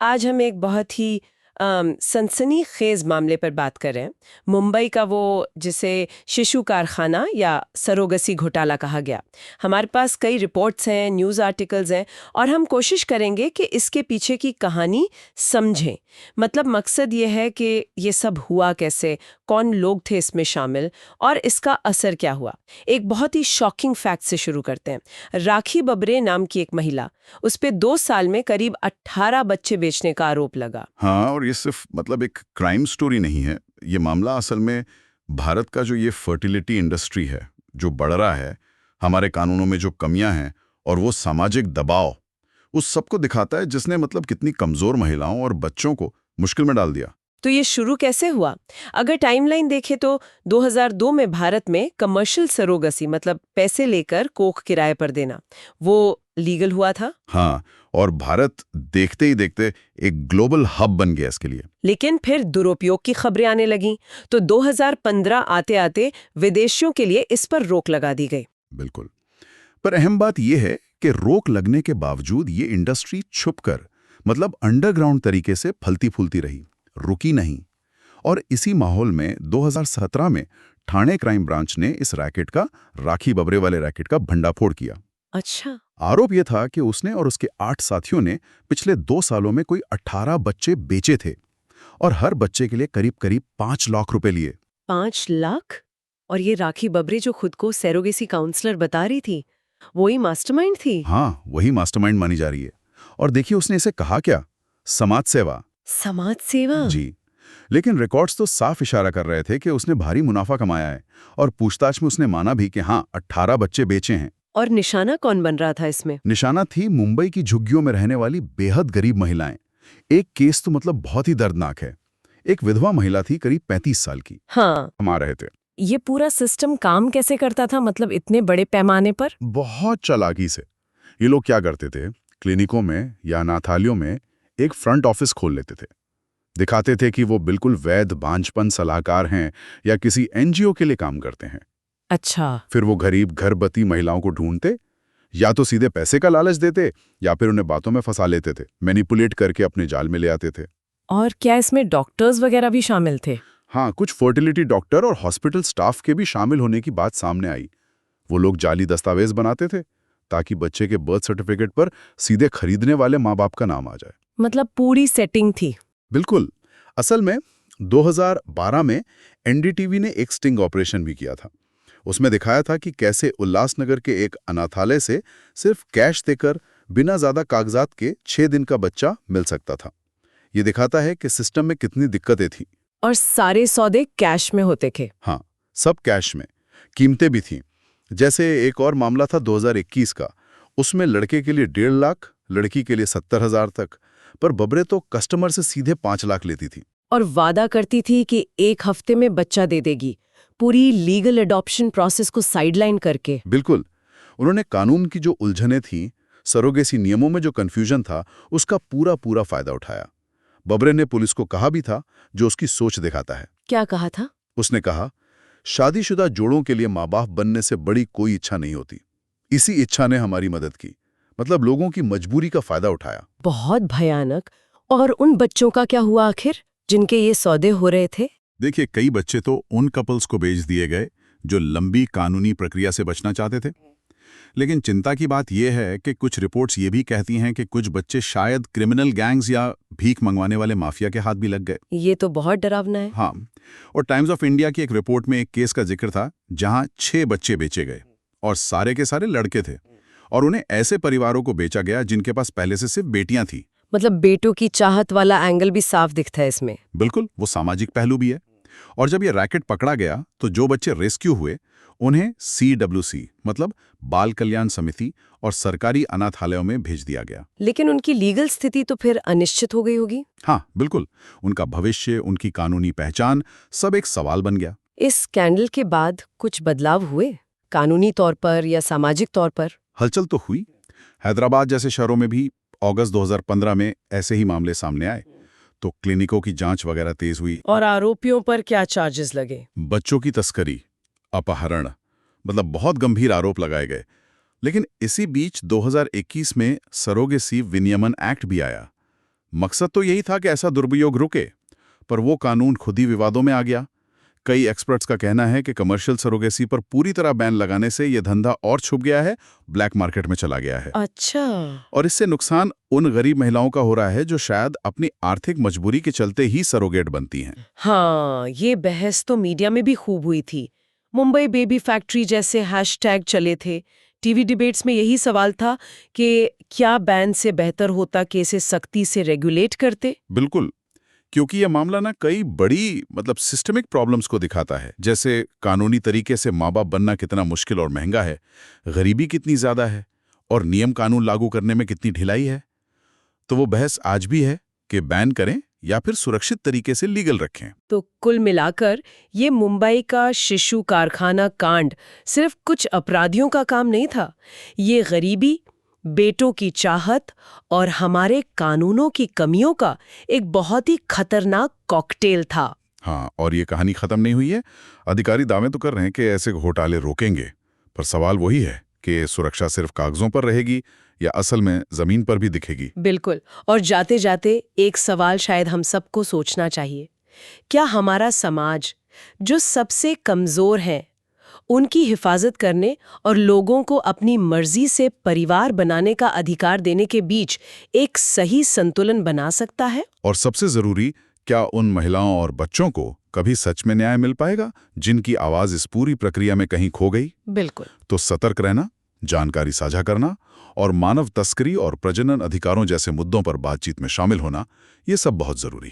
आज हम एक बहुत ही सनसनीखेज मामले पर बात कर रहे हैं। मुंबई का वो जिसे शिशु कारखाना या सरोगसी घोटाला कहा गया। हमारे पास कई रिपोर्ट्स हैं, न्यूज़ आर्टिकल्स हैं और हम कोशिश करेंगे कि इसके पीछे की कहानी समझें। मतलब मकसद ये है कि ये सब हुआ कैसे, कौन लोग थे इसमें शामिल और इसका असर क्या हुआ। एक बहुत ही शॉकिंग फैक्ट से शुरू करते हैं। राखी बबरे नाम की एक महिला, उस पे 2 साल में करीब 18 बच्चे बेचने का आरोप लगा। हाँ, और ये सिर्फ मतलब एक क्राइम स्टोरी नहीं है। ये मामला असल में भारत का जो ये फर्टिलिटी इंडस्ट्री है, जो बढ़ रहा है, हमारे कानूनों में जो कमियां हैं और वो सामाजिक दबाव, उस सबको दिखाता है, जिसने मतलब कितनी कमजोर महिलाओं और बच्चों को मुश्किल में डाल दिया। तो ये शुरू कैसे हुआ? अगर टाइमलाइन देखें तो 2002 में भारत में कमर्शियल सरोगसी मतलब पैसे लेकर कोख किराए पर देना, वो लीगल हुआ था। हाँ, और भारत देखते ही देखते एक ग्लोबल हब बन गया इसके लिए। लेकिन फिर दुरुपयोग की खबरें आने लगीं, तो 2015 आते-आते विदेशियों के लिए इस पर रोक लगा दी गई। बिल्कुल। पर अहम बात यह है कि रोक लगने के बावजूद ये इंडस्ट्री छुपकर मतलब अंडरग्राउंड तरीके से फलती फूलती रही, रुकी नहीं। और इसी माहौल में 2017 में ठाणे क्राइम ब्रांच ने इस रैकेट का, राखी बबरे वाले रैकेट का भंडाफोड़ किया। अच्छा। आरोप यह था कि उसने और उसके 8 साथियों ने पिछले 2 सालों में कोई 18 बच्चे बेचे थे और हर बच्चे के लिए करीब करीब 5 लाख रुपए लिए। 5 लाख? और ये राखी बबरे जो खुद को सरोगेसी काउंसलर बता रही थी, वो ही मास्टरमाइंड थी। हाँ, वही मास्टरमाइंड मानी जा रही है। और देखिए उसने इसे कहा क्या, समाज सेवा। समाज सेवा। जी, लेकिन रिकॉर्ड्स तो साफ इशारा कर रहे थे कि उसने भारी मुनाफा कमाया है। और पूछताछ में उसने माना भी कि हाँ, 18 बच्चे बेचे हैं। और निशाना कौन बन रहा था इसमें? निशाना थी मुंबई की झुग्गियों में रहने वाली बेहद गरीब महिलाएं। एक केस तो मतलब बहुत ही दर्दनाक है। एक विधवा महिला थी, करीब 35 साल की, हाँ। कमा रहे थे। ये पूरा सिस्टम काम कैसे करता था, मतलब इतने बड़े पैमाने पर? बहुत चालाकी से ये लोग क्या करते थे, क्लिनिकों में या अनाथालयों में एक फ्रंट ऑफिस खोल लेते थे। दिखाते थे कि वो बिल्कुल वैध बांझपन सलाहकार हैं या किसी एनजीओ के लिए काम करते हैं। अच्छा। फिर वो गरीब गर्भवती महिलाओं को ढूंढते, या तो सीधे पैसे का लालच देते या फिर उन्हें बातों में फंसा लेते थे, मैनिपुलेट करके अपने जाल में ले आते थे। और क्या इसमें डॉक्टर्स वगैरह भी शामिल थे? हाँ, कुछ फर्टिलिटी डॉक्टर और हॉस्पिटल स्टाफ के भी शामिल होने की बात सामने आई। वो लोग जाली दस्तावेज बनाते थे ताकि बच्चे के बर्थ सर्टिफिकेट पर सीधे खरीदने वाले माँ बाप का नाम आ जाए। मतलब पूरी सेटिंग थी। बिल्कुल। असल में 2012 में एनडीटीवी ने एक स्टिंग ऑपरेशन भी किया था। उसमें दिखाया था कि कैसे उल्लासनगर के एक अनाथालय से सिर्फ कैश देकर बिना ज्यादा कागजात के 6 दिन का बच्चा मिल सकता था। ये दिखाता है कि सिस्टम में कितनी दिक्कतें थीं। और सारे सौदे कैश में होते थे। हाँ, सब कैश में। कीमतें भी थीं। जैसे एक और मामला था 2021 का। उसमें लड़के के लिए 1.5 लाख, लड़की के लिए 70,000 तक। पर बबरे तो कस्टमर से सीधे 5 लाख लेती थी। और वादा करती थी कि 1 हफ्ते में बच्चा दे देगी, पूरी लीगल एडॉप्शन प्रोसेस को साइडलाइन करके। बिल्कुल। उन्होंने कानून की जो उलझनें थीं, सरोगेसी नियमों में जो कन्फ्यूजन था, उसका पूरा पूरा फायदा उठाया। बबरे ने पुलिस को कहा भी था, जो उसकी सोच दिखाता है। क्या कहा था? उसने कहा, शादीशुदा जोड़ों के लिए माँ बाप बनने से बड़ी कोई इच्छा नहीं होती। इसी इच्छा ने हमारी मदद की। मतलब लोगों की मजबूरी का फायदा उठाया। बहुत भयानक। और उन बच्चों का क्या हुआ आखिर, जिनके ये सौदे हो रहे थे? देखिए, कई बच्चे तो उन कपल्स को बेच दिए गए जो लंबी कानूनी प्रक्रिया से बचना चाहते थे। लेकिन चिंता की बात यह है कि कुछ रिपोर्ट्स ये भी कहती हैं कि कुछ बच्चे शायद क्रिमिनल गैंग्स या भीख मंगवाने वाले माफिया के हाथ भी लग गए। ये तो बहुत डरावना है। हाँ, और टाइम्स ऑफ इंडिया की एक रिपोर्ट में एक केस का जिक्र था जहां 6 बच्चे बेचे गए और सारे के सारे लड़के थे। और उन्हें ऐसे परिवारों को बेचा गया जिनके पास पहले से सिर्फ बेटियां थी। मतलब बेटों की चाहत वाला एंगल भी साफ दिखता है इसमें। बिल्कुल, वो सामाजिक पहलू भी है। और जब ये रैकेट पकड़ा गया तो जो बच्चे रेस्क्यू हुए उन्हें CWC मतलब बाल कल्याण समिति और सरकारी अनाथालयों में भेज दिया गया। लेकिन उनकी लीगल स्थिति तो फिर अनिश्चित हो गई होगी। हाँ, बिल्कुल। उनका भविष्य, उनकी कानूनी पहचान, सब एक सवाल बन गया। इस स्कैंडल के बाद कुछ बदलाव हुए, कानूनी तौर पर या सामाजिक तौर पर? हलचल तो हुई। हैदराबाद जैसे शहरों में भी अगस्त 2015 में ऐसे ही मामले सामने आए, तो क्लिनिकों की जांच वगैरह तेज हुई। और आरोपियों पर क्या चार्जेस लगे? बच्चों की तस्करी, अपहरण, मतलब बहुत गंभीर आरोप लगाए गए। लेकिन इसी बीच 2021 में सरोगेसी विनियमन एक्ट भी आया, मकसद तो यही था कि ऐसा दुरुपयोग रुके, पर वो कानून खुद ही विवादों में आ गया। कई एक्सपर्ट्स का कहना है कि कमर्शियल सरोगेसी पर पूरी तरह बैन लगाने से ये धंधा और छुप गया है, ब्लैक मार्केट में चला गया है। अच्छा। और इससे नुकसान उन गरीब महिलाओं का हो रहा है जो शायद अपनी आर्थिक मजबूरी के चलते ही सरोगेट बनती हैं। हाँ, ये बहस तो मीडिया में भी खूब हुई थी। मुंबई बेबी फैक्ट्री जैसे हैशटैग चले थे। टीवी डिबेट्स में यही सवाल था कि क्या बैन से बेहतर होता कि इसे सख्ती से रेगुलेट करते। बिल्कुल, क्योंकि यह मामला ना कई बड़ी सिस्टमिक प्रॉब्लम्स को दिखाता है, जैसे कानूनी तरीके से माँ बाप बनना कितना मुश्किल और महंगा है, गरीबी कितनी ज्यादा है और नियम कानून लागू करने में कितनी ढिलाई है। तो वो बहस आज भी है कि बैन करें या फिर सुरक्षित तरीके से लीगल रखें। तो कुल मिलाकर ये मुंबई का शिशु कारखाना कांड सिर्फ कुछ अपराधियों का काम नहीं था। ये गरीबी, बेटों की चाहत और हमारे कानूनों की कमियों का एक बहुत ही खतरनाक कॉकटेल था। हाँ, और ये कहानी खत्म नहीं हुई है। अधिकारी दावे तो कर रहे हैं कि ऐसे घोटाले रोकेंगे, पर सवाल वही है कि सुरक्षा सिर्फ कागजों पर रहेगी या असल में जमीन पर भी दिखेगी। बिल्कुल। और जाते जाते एक सवाल शायद हम सबको सोचना चाहिए, क्या हमारा समाज जो सबसे कमजोर है उनकी हिफाजत करने और लोगों को अपनी मर्जी से परिवार बनाने का अधिकार देने के बीच एक सही संतुलन बना सकता है? और सबसे जरूरी, क्या उन महिलाओं और बच्चों को कभी सच में न्याय मिल पाएगा जिनकी आवाज इस पूरी प्रक्रिया में कहीं खो गई? बिल्कुल। तो सतर्क रहना, जानकारी साझा करना और मानव तस्करी और प्रजनन अधिकारों जैसे मुद्दों पर बातचीत में शामिल होना, ये सब बहुत जरूरी है।